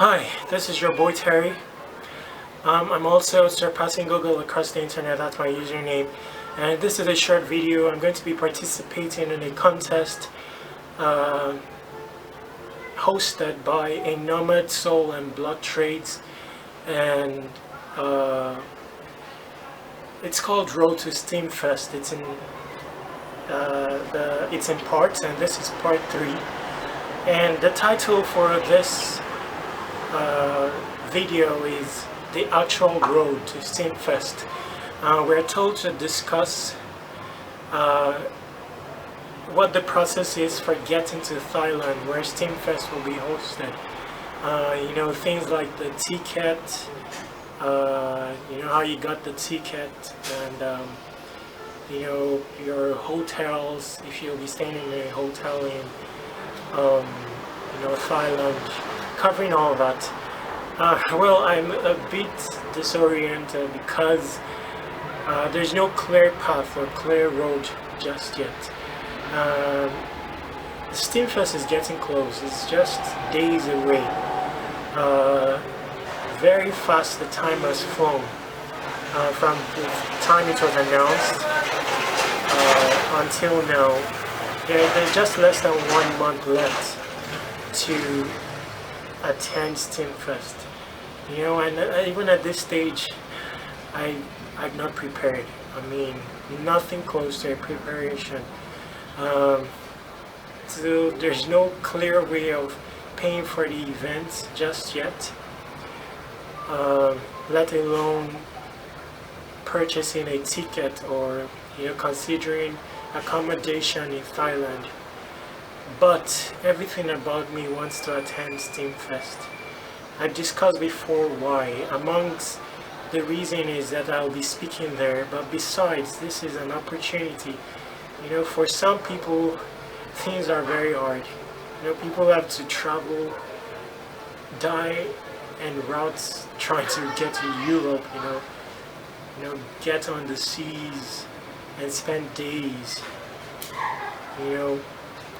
Hi, this is your boy Terry. I'm also surpassing Google across the internet. That's my username. And this is a short video. I'm going to be participating in a contest hosted by a Nomad Soul and Blood Trades, and it's called Road to Steemfest. It's in parts, and this is part 3. And the title for this video is The Actual Road to Steemfest. We're told to discuss what the process is for getting to Thailand, where Steemfest will be hosted. Things like the ticket, how you got the ticket, and your hotels, if you'll be staying in a hotel in Thailand, covering all that. Well, I'm a bit disoriented because there's no clear path or clear road just yet. Steemfest is getting close. It's just days away. Very fast the time has flown from the time it was announced until now. There's just less than 1 month left to attend Steemfest. And even at this stage, I'm not prepared. I mean, nothing close to a preparation. So there's no clear way of paying for the event just yet, let alone purchasing a ticket or considering accommodation in Thailand. But everything about me wants to attend Steemfest. I discussed before why. Amongst the reason is that I'll be speaking there, but besides, this is an opportunity. For some people, things are very hard. People have to travel, die and routes trying to get to Europe, get on the seas and spend days.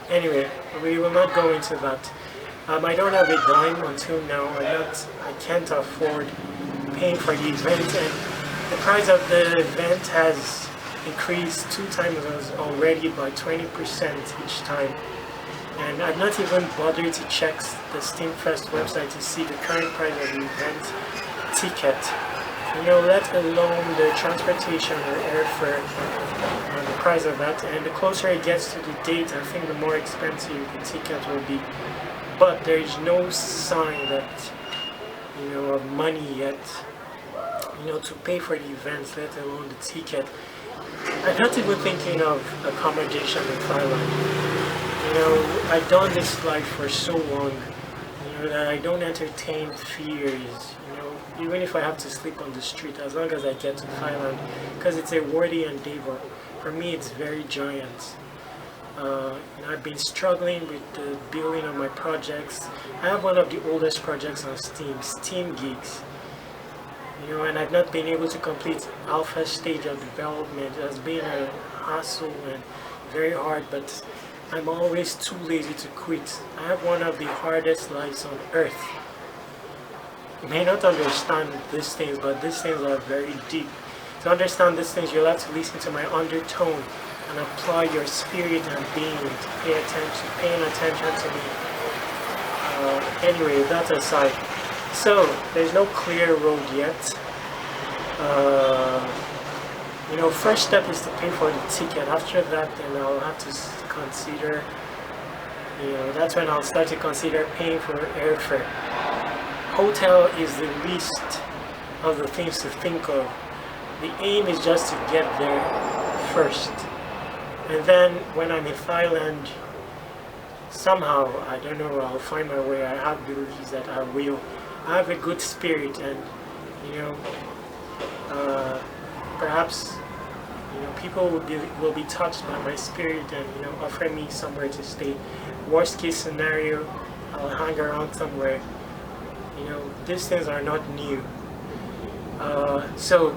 Anyway, we will not go into that. I don't have a dime until now. I can't afford paying for the event, and the price of the event has increased 2 times already by 20% each time. And I've not even bothered to check the Steemfest website to see the current price of the event ticket. Let alone the transportation or airfare and the price of that. And the closer it gets to the date, I think the more expensive the ticket will be. But there is no sign that of money yet to pay for the events, let alone the ticket. I'm not even thinking of accommodation in Thailand. I've done this life for so long, that I don't entertain fears, even if I have to sleep on the street, as long as I get to Thailand, because it's a worthy endeavor. For me, it's very giant. I've been struggling with the building of my projects. I have one of the oldest projects on Steam, steemgigs. And I've not been able to complete alpha stage of development. It has been a hassle and very hard, but I'm always too lazy to quit. I have one of the hardest lives on earth. You may not understand these things, but these things are very deep. To understand these things, you'll have to listen to my undertone and apply your spirit and being to paying attention to me. Anyway, that aside. So, there's no clear road yet. First step is to pay for the ticket. After that, then I'll have to consider, that's when I'll start to consider paying for airfare. Hotel is the least of the things to think of. The aim is just to get there first. And then when I'm in Thailand, somehow, I don't know, I'll find my way. I have beliefs that I will. I have a good spirit, and perhaps people will be touched by my spirit and offer me somewhere to stay. Worst case scenario, I'll hang around somewhere. These things are not new. So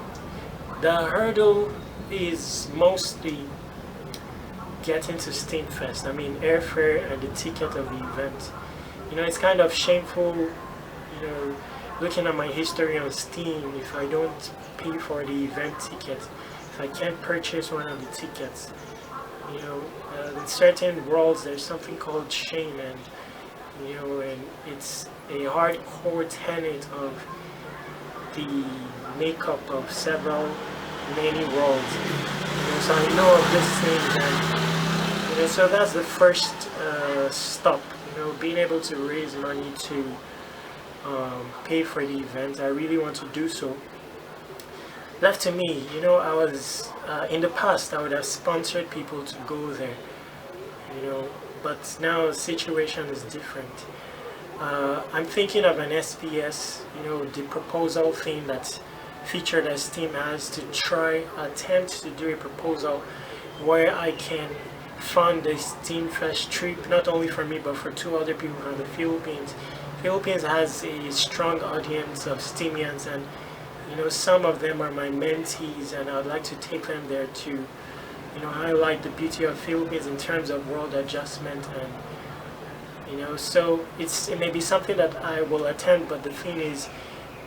the hurdle is mostly getting to Steemfest. I mean, airfare and the ticket of the event. It's kind of shameful, you know, looking at my history on Steam, if I don't pay for the event ticket, if I can't purchase one of the tickets, you know, in certain worlds there's something called shame, and you know, and it's a hardcore tenet of the makeup of many worlds. You know, so I know of these things, and you know, so that's the first stop. You know, being able to raise money to pay for the event. I really want to do so. Left to me, you know, I was in the past I would have sponsored people to go there, you know, but now the situation is different. I'm thinking of an SPS, you know, the proposal thing that's featured as Steam has, to attempt to do a proposal where I can fund the Steemfest trip, not only for me but for 2 other people from the Philippines. Philippines has a strong audience of Steemians, and you know, some of them are my mentees, and I'd like to take them there to, you know, highlight the beauty of Philippines in terms of world adjustment. And you know, so it may be something that I will attend, but the thing is,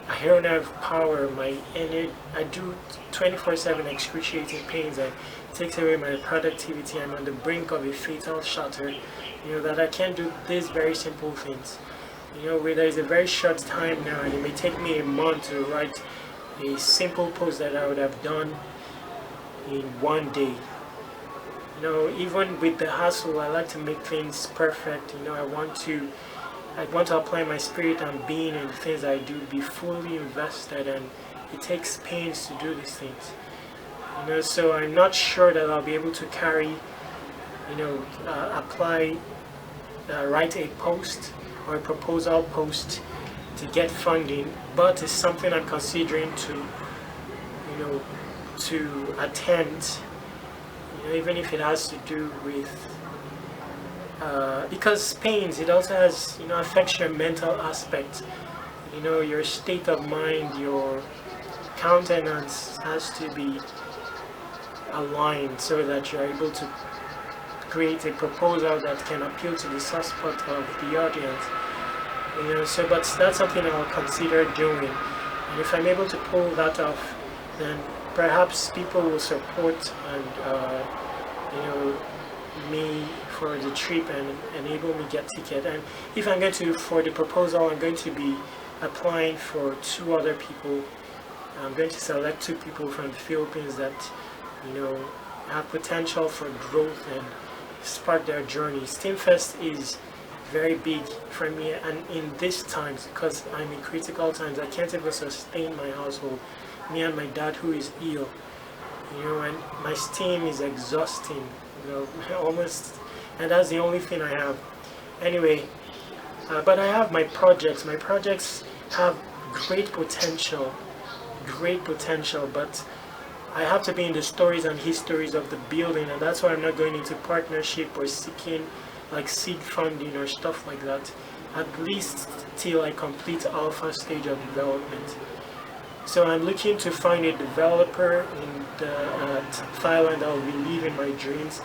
I don't have power. I do 24/7 excruciating pains, and it takes away my productivity. I'm on the brink of a fatal shutter, you know, that I can't do these very simple things. You know, where there is a very short time now, and it may take me a month to write a simple post that I would have done in one day. You know, even with the hassle, I like to make things perfect. You know, I want to apply my spirit and being in the things I do, be fully invested, and it takes pains to do these things. You know, so I'm not sure that I'll be able to carry, you know, write a post or a proposal post to get funding, but it's something I'm considering to, you know, to attend, you know, even if it has to do with because pains, it also has, you know, affects your mental aspect, you know, your state of mind, your countenance has to be aligned so that you're able to create a proposal that can appeal to the soft spot of the audience. You know, so but that's something I'll consider doing, and if I'm able to pull that off, then perhaps people will support and you know, me for the trip and enable me get ticket. And if I'm going to, for the proposal, I'm going to be applying for 2 other people. I'm going to select 2 people from the Philippines that, you know, have potential for growth and spark their journey. Steemfest is very big for me, and in these times, because I'm in critical times, I can't even sustain my household, me and my dad who is ill, you know, and my Steam is exhausting, you know, almost, and that's the only thing I have. Anyway, but I have my projects. My projects have great potential, but I have to be in the stories and histories of the building, and that's why I'm not going into partnership or seeking like seed funding or stuff like that, at least till I complete alpha stage of development. So I'm looking to find a developer in Thailand that will be living my dreams.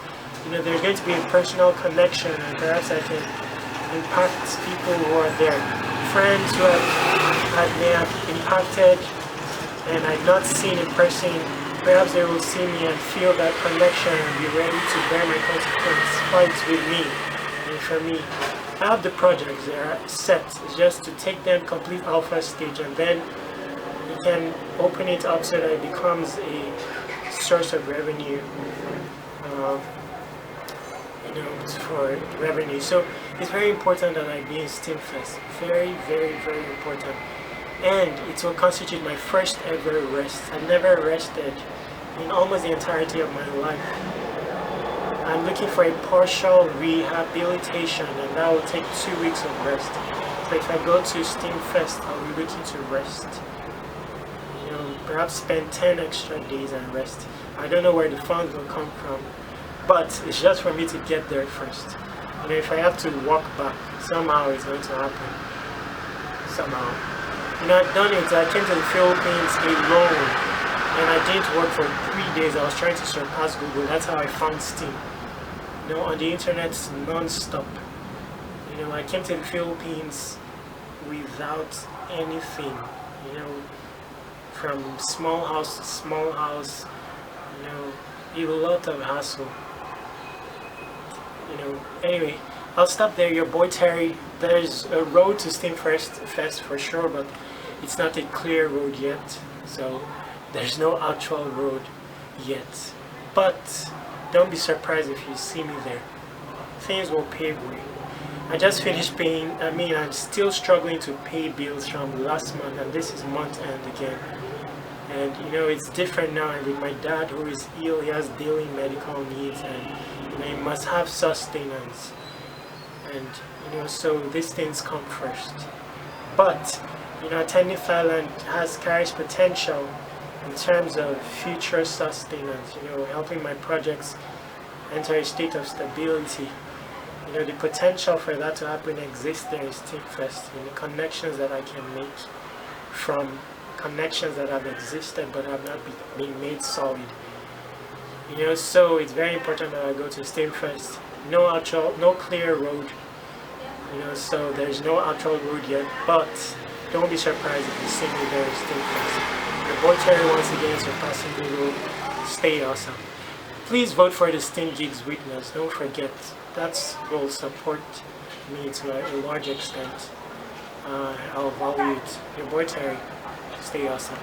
You know, there's going to be a personal connection, and perhaps I can impact people who are there, friends who may have impacted and I've not seen in person. Perhaps they will see me and feel that connection and be ready to bear my consequence fights with me. And for me, I have the projects that are set. It's just to take them complete alpha stage, and then you can open it up so that it becomes a source of revenue, you know, for revenue. So it's very important that I be in Steemfest. Very, very, very important. And it will constitute my first ever rest. I've never rested in almost the entirety of my life. I'm looking for a partial rehabilitation, and that will take 2 weeks of rest. So if I go to Steemfest, I'll be looking to rest. You know, perhaps spend 10 extra days and rest. I don't know where the funds will come from, but it's just for me to get there first. You know, if I have to walk back, somehow it's going to happen. Somehow. You know, I've done it. I came to the Philippines alone, and I didn't work for 3 days. I was trying to surpass Google. That's how I found Steam. You know, on the internet non-stop. You know, I came to the Philippines without anything, you know, from small house to small house, you know, a lot of hassle, you know. Anyway, I'll stop there. Your boy Terry. There's a road to Steemfest for sure, but it's not a clear road yet, so there's no actual road yet. But don't be surprised if you see me there. Things will pave way. I just finished paying, I'm still struggling to pay bills from last month, and this is month end again. And you know, it's different now. And with my dad who is ill, he has daily medical needs, and you know, he must have sustenance. And you know, so these things come first. But you know, attending Thailand carries potential in terms of future sustenance. You know, helping my projects enter a state of stability. You know, the potential for that to happen exists there in Steemfest. You know, connections that I can make from connections that have existed but have not been made solid. You know, so it's very important that I go to Steemfest. No clear road. You know, so there's no actual road yet, but don't be surprised if you see me there in Steemfest. Your boy Terry once again surpassing the road. Stay awesome. Please vote for the steemgigs witness. Don't forget, that will support me to a large extent. I'll value it. Your boy Terry. Stay awesome.